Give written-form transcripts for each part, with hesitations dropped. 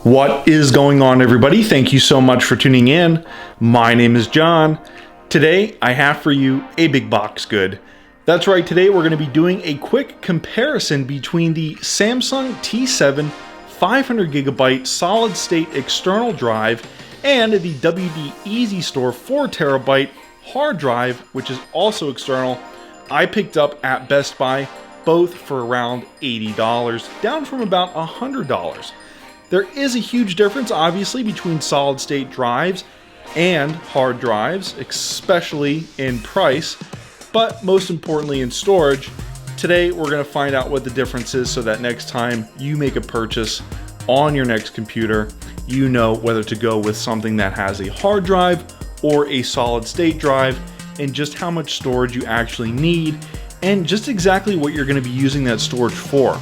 What is going on, everybody? Thank you so much for tuning in. My name is John. Today I have for you a big box good. That's right, today we're going to be doing a quick comparison between the Samsung T7 500GB solid state external drive and the WD Easy Store 4TB hard drive, which is also external. I picked up at Best Buy, both for around $80, down from about $100. There is a huge difference, obviously, between solid state drives and hard drives, especially in price, but most importantly in storage. Today, we're going to find out what the difference is so that next time you make a purchase on your next computer, you know whether to go with something that has a hard drive or a solid state drive, and just how much storage you actually need, and just exactly what you're going to be using that storage for.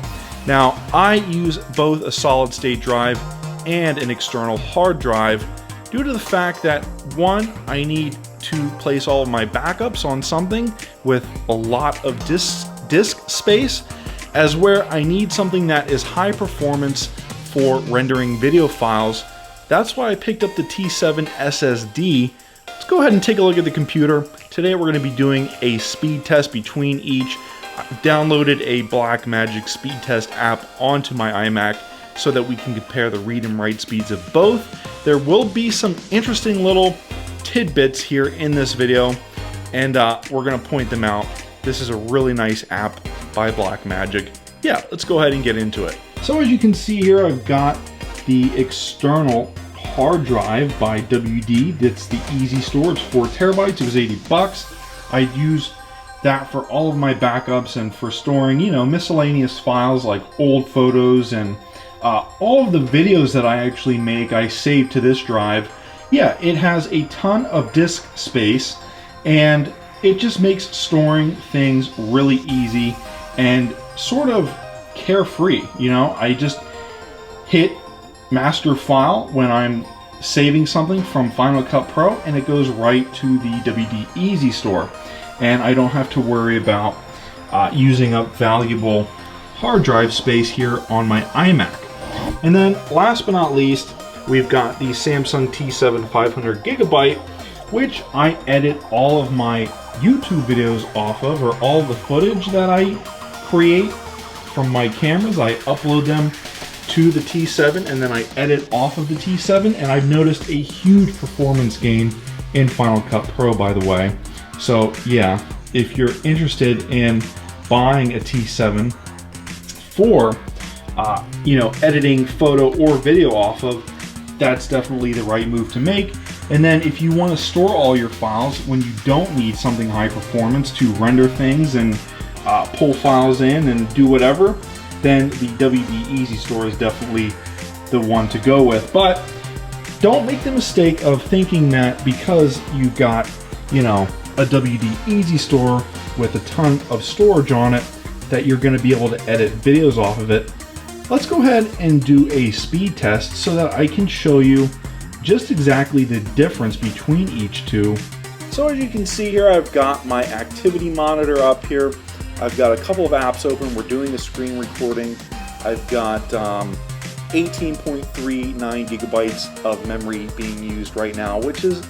Now, I use both a solid state drive and an external hard drive due to the fact that, one, I need to place all of my backups on something with a lot of disk space, as where I need something that is high performance for rendering video files. That's why I picked up the T7 SSD. Let's go ahead and take a look at the computer. Today we're going to be doing a speed test between each. I've downloaded a Blackmagic speed test app onto my iMac so that we can compare the read and write speeds of both. There will be some interesting little tidbits here in this video, and we're going to point them out. This is a really nice app by Blackmagic. Yeah, let's go ahead and get into it. So as you can see here, I've got the external hard drive by WD. That's the Easy Store. It's 4 terabytes. It was $80. I use that for all of my backups and for storing, miscellaneous files like old photos and all of the videos that I actually make, I save to this drive. Yeah, it has a ton of disk space, and it just makes storing things really easy and sort of carefree. I just hit master file when I'm saving something from Final Cut Pro, and it goes right to the WD Easy Store. And I don't have to worry about using up valuable hard drive space here on my iMac. And then last but not least, we've got the Samsung T7 500GB, which I edit all of my YouTube videos off of, or all the footage that I create from my cameras. I upload them to the T7 and then I edit off of the T7, and I've noticed a huge performance gain in Final Cut Pro, by the way. So yeah, if you're interested in buying a T7 for, editing photo or video off of, that's definitely the right move to make. And then if you want to store all your files when you don't need something high performance to render things and pull files in and do whatever, then the WD Easy Store is definitely the one to go with. But don't make the mistake of thinking that because you got, a WD Easy Store with a ton of storage on it, that you're going to be able to edit videos off of it. Let's go ahead and do a speed test so that I can show you just exactly the difference between each two. So as you can see here, I've got my activity monitor up here. I've got a couple of apps open. We're doing a screen recording. I've got 18.39 gigabytes of memory being used right now, which is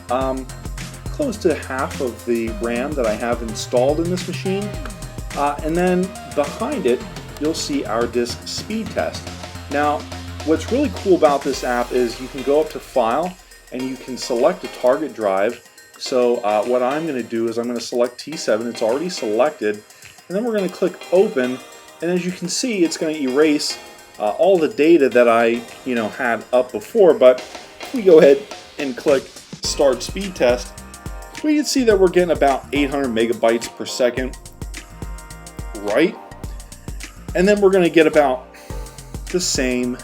close to half of the RAM that I have installed in this machine. And then behind it, you'll see our disk speed test. Now, what's really cool about this app is you can go up to File and you can select a target drive. So what I'm going to do is I'm going to select T7. It's already selected. And then we're going to click Open. And as you can see, it's going to erase all the data that I had up before. But if we go ahead and click Start Speed Test, we can see that we're getting about 800 megabytes per second, right? And then we're going to get about the same,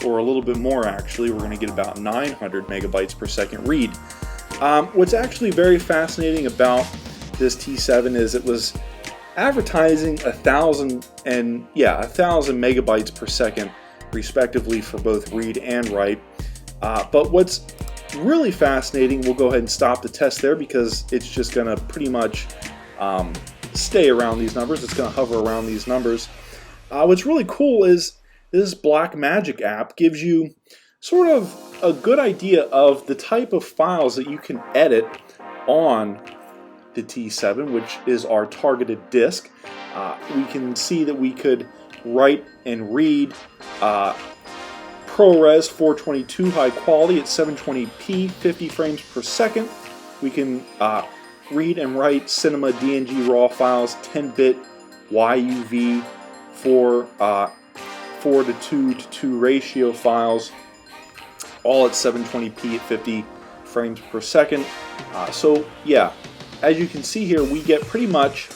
or a little bit more actually. We're going to get about 900 megabytes per second read. What's actually very fascinating about this T7 is it was advertising 1,000 megabytes per second respectively for both read and write. But what's really fascinating, we'll go ahead and stop the test there because it's just going to pretty much stay around these numbers. It's going to hover around these numbers. What's really cool is this Blackmagic app gives you sort of a good idea of the type of files that you can edit on the T7, which is our targeted disk. We can see that we could write and read ProRes 422 high quality at 720p, 50 frames per second. We can read and write Cinema DNG RAW files, 10-bit YUV for 4:2:2 ratio files, all at 720p at 50 frames per second. So yeah, as you can see here, we get pretty much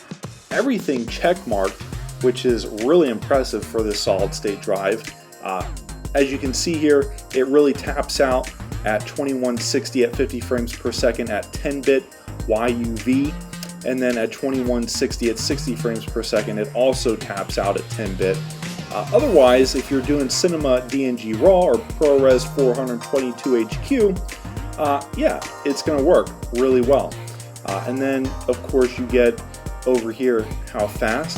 everything checkmarked, which is really impressive for this solid state drive. As you can see here, it really taps out at 2160 at 50 frames per second at 10-bit YUV, and then at 2160 at 60 frames per second it also taps out at 10-bit. Otherwise, if you're doing Cinema DNG RAW or ProRes 422 HQ, yeah, it's going to work really well. And then, of course, you get over here how fast.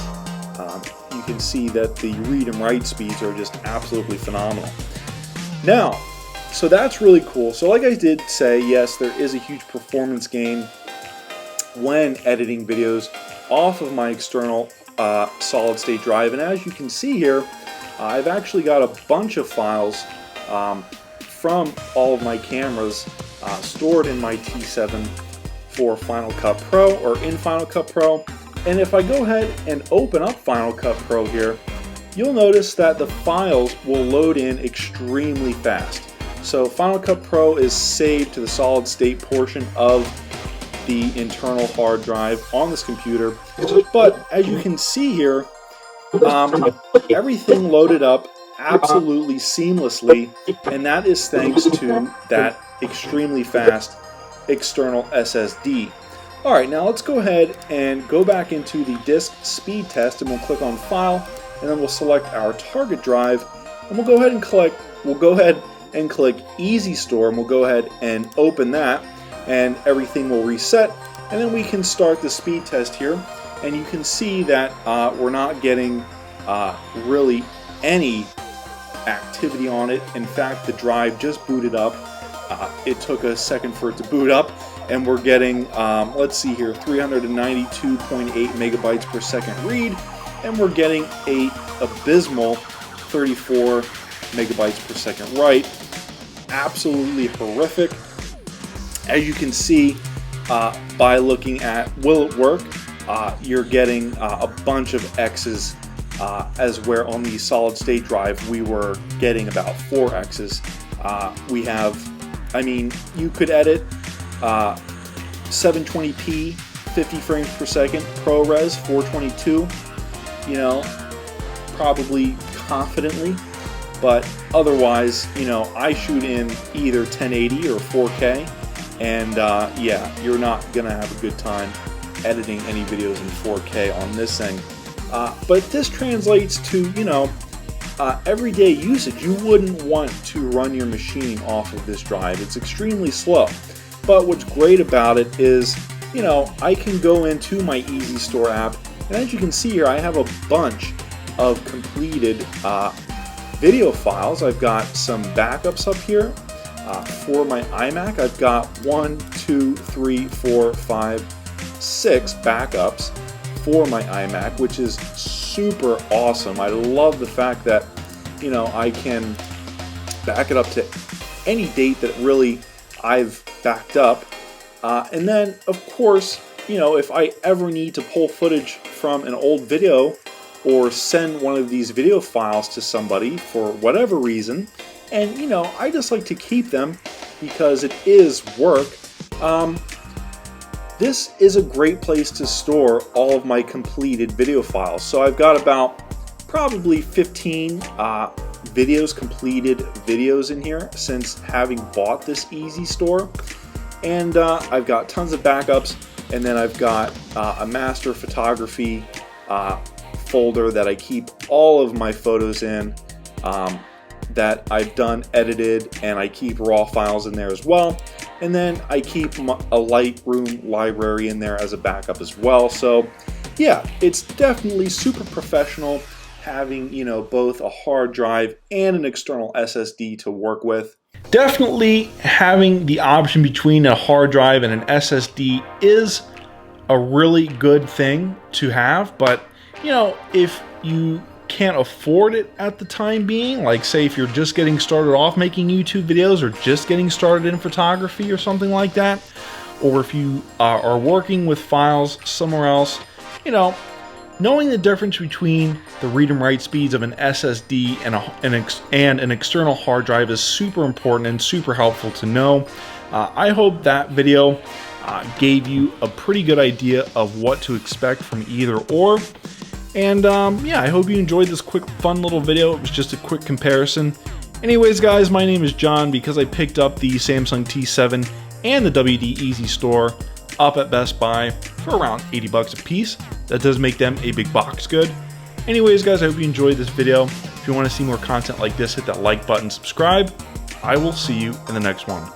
You can see that the read and write speeds are just absolutely phenomenal. Now, so that's really cool. So like I did say, yes, there is a huge performance gain when editing videos off of my external solid state drive. And as you can see here, I've actually got a bunch of files from all of my cameras stored in my T7 for Final Cut Pro or in Final Cut Pro. And if I go ahead and open up Final Cut Pro here, you'll notice that the files will load in extremely fast. So Final Cut Pro is saved to the solid state portion of the internal hard drive on this computer. But as you can see here, everything loaded up absolutely seamlessly, and that is thanks to that extremely fast external SSD. Alright, now let's go ahead and go back into the disk speed test, and we'll click on File, and then we'll select our target drive, and we'll go ahead and click Easy Store, and we'll go ahead and open that, and everything will reset, and then we can start the speed test here, and you can see that we're not getting really any activity on it. In fact, the drive just booted up. It took a second for it to boot up, and we're getting, let's see here, 392.8 megabytes per second read, and we're getting a abysmal 34 megabytes per second write. Absolutely horrific. As you can see by looking at will it work, you're getting a bunch of X's, as where on the solid state drive we were getting about 4 X's. We have, I mean, you could edit 720p 50 frames per second ProRes 422, you know, probably confidently, but otherwise, you know, I shoot in either 1080 or 4K, and yeah, you're not gonna have a good time editing any videos in 4K on this thing. But this translates to, you know, everyday usage. You wouldn't want to run your machine off of this drive. It's extremely slow. But what's great about it is, you know, I can go into my Easy Store app, and as you can see here, I have a bunch of completed video files. I've got some backups up here for my iMac. I've got 1, 2, 3, 4, 5, 6 backups for my iMac, which is super awesome. I love the fact that, you know, I can back it up to any date that really I've backed up. And then, of course, you know, if I ever need to pull footage from an old video or send one of these video files to somebody for whatever reason, and, you know, I just like to keep them because it is work, this is a great place to store all of my completed video files. So I've got about probably 15 completed videos in here since having bought this Easy Store. And I've got tons of backups, and then I've got a master photography folder that I keep all of my photos in that I've done edited, and I keep raw files in there as well. And then I keep a Lightroom library in there as a backup as well. So yeah, it's definitely super professional having, you know, both a hard drive and an external SSD to work with. Definitely having the option between a hard drive and an SSD is a really good thing to have, but you know, if you can't afford it at the time being, like say if you're just getting started off making YouTube videos or just getting started in photography or something like that, or if you are working with files somewhere else, you know, knowing the difference between the read and write speeds of an SSD and an external hard drive is super important and super helpful to know. I hope that video gave you a pretty good idea of what to expect from either or. And yeah, I hope you enjoyed this quick, fun little video. It was just a quick comparison. Anyways, guys, my name is John. Because I picked up the Samsung T7 and the WD Easy Store up at Best Buy for around 80 bucks a piece. That does make them a big box good. Anyways, guys, I hope you enjoyed this video. If you want to see more content like this, hit that like button, subscribe. I will see you in the next one.